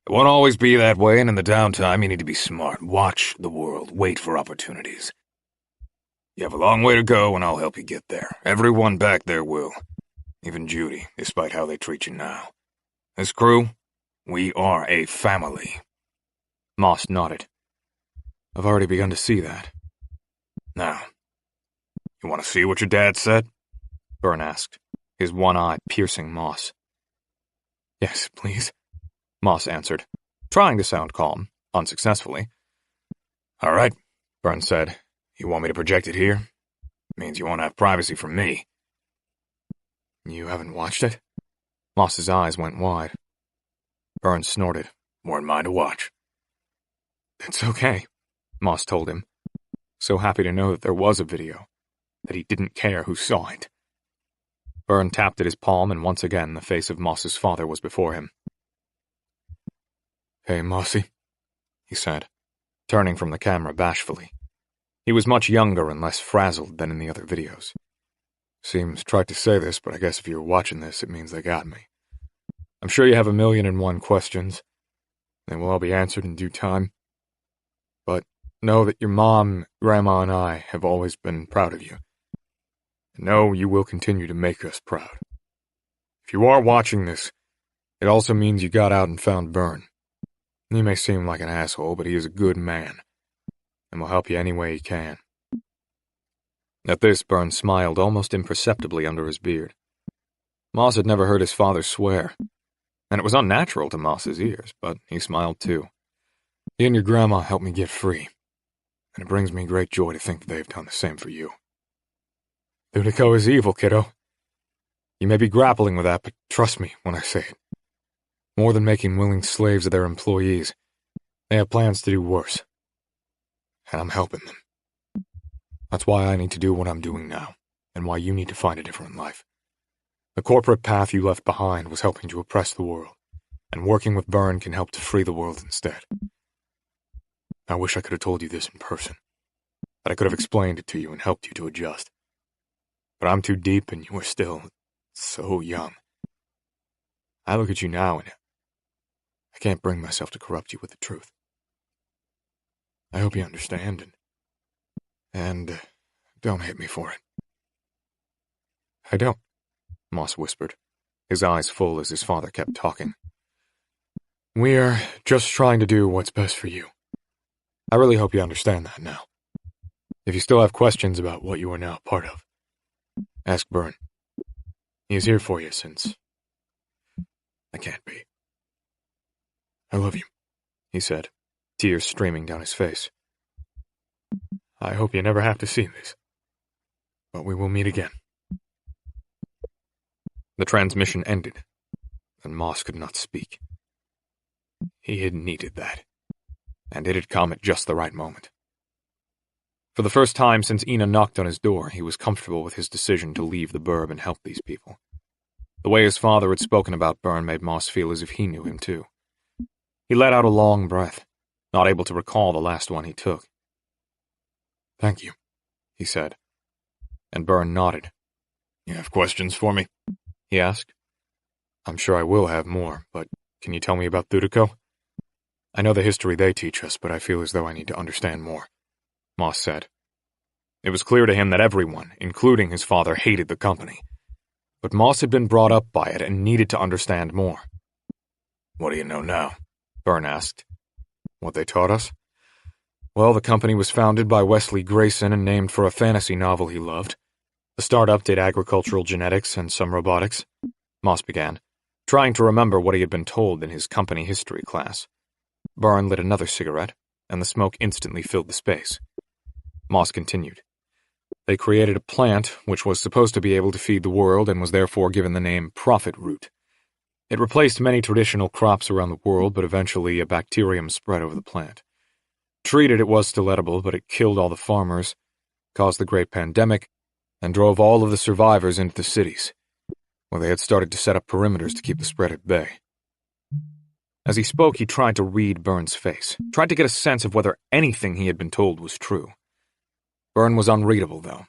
It won't always be that way, and in the downtime you need to be smart, watch the world, wait for opportunities. You have a long way to go and I'll help you get there. Everyone back there will. Even Judy, despite how they treat you now. This crew, we are a family. Moss nodded. I've already begun to see that. Now, you want to see what your dad said? Byrne asked, his one eye piercing Moss. Yes, please, Moss answered, trying to sound calm, unsuccessfully. All right, Byrne said. You want me to project it here? Means you won't have privacy from me. You haven't watched it? Moss's eyes went wide. Byrne snorted. Weren't mine to watch. It's okay, Moss told him, so happy to know that there was a video, that he didn't care who saw it. Byrne tapped at his palm, and once again the face of Moss's father was before him. Hey, Mossy, he said, turning from the camera bashfully. He was much younger and less frazzled than in the other videos. Seems trite to say this, but I guess if you're watching this, it means they got me. I'm sure you have 1,000,001 questions. They will all be answered in due time. But know that your mom, Grandma, and I have always been proud of you. And know you will continue to make us proud. If you are watching this, it also means you got out and found Byrne. He may seem like an asshole, but he is a good man, and will help you any way he can. At this, Byrne smiled almost imperceptibly under his beard. Moss had never heard his father swear, and it was unnatural to Moss's ears, but he smiled too. You and your grandma helped me get free, and it brings me great joy to think that they've done the same for you. Thudico is evil, kiddo. You may be grappling with that, but trust me when I say it. More than making willing slaves of their employees, they have plans to do worse. And I'm helping them. That's why I need to do what I'm doing now, and why you need to find a different life. The corporate path you left behind was helping to oppress the world, and working with Byrne can help to free the world instead. I wish I could have told you this in person, that I could have explained it to you and helped you to adjust. But I'm too deep and you are still so young. I look at you now and I can't bring myself to corrupt you with the truth. I hope you understand and don't hate me for it. I don't, Moss whispered, his eyes full as his father kept talking. We're just trying to do what's best for you. I really hope you understand that now. If you still have questions about what you are now part of, ask Byrne. He is here for you since I can't be. I love you, he said, tears streaming down his face. I hope you never have to see this, but we will meet again. The transmission ended, and Moss could not speak. He had needed that, and it had come at just the right moment. For the first time since Ina knocked on his door, he was comfortable with his decision to leave the burb and help these people. The way his father had spoken about Byrne made Moss feel as if he knew him too. He let out a long breath, not able to recall the last one he took. Thank you, he said, and Byrne nodded. You have questions for me? He asked. I'm sure I will have more, but can you tell me about Thutico? I know the history they teach us, but I feel as though I need to understand more, Moss said. It was clear to him that everyone, including his father, hated the company. But Moss had been brought up by it and needed to understand more. What do you know now? Byrne asked. What they taught us? Well, the company was founded by Wesley Grayson and named for a fantasy novel he loved. The startup did agricultural genetics and some robotics, Moss began, trying to remember what he had been told in his company history class. Byrne lit another cigarette, and the smoke instantly filled the space. Moss continued. They created a plant which was supposed to be able to feed the world and was therefore given the name Prophet Root. It replaced many traditional crops around the world, but eventually a bacterium spread over the plant. Treated, it was still edible, but it killed all the farmers, caused the Great Pandemic, and drove all of the survivors into the cities, where they had started to set up perimeters to keep the spread at bay. As he spoke, he tried to read Byrne's face, tried to get a sense of whether anything he had been told was true. Byrne was unreadable, though,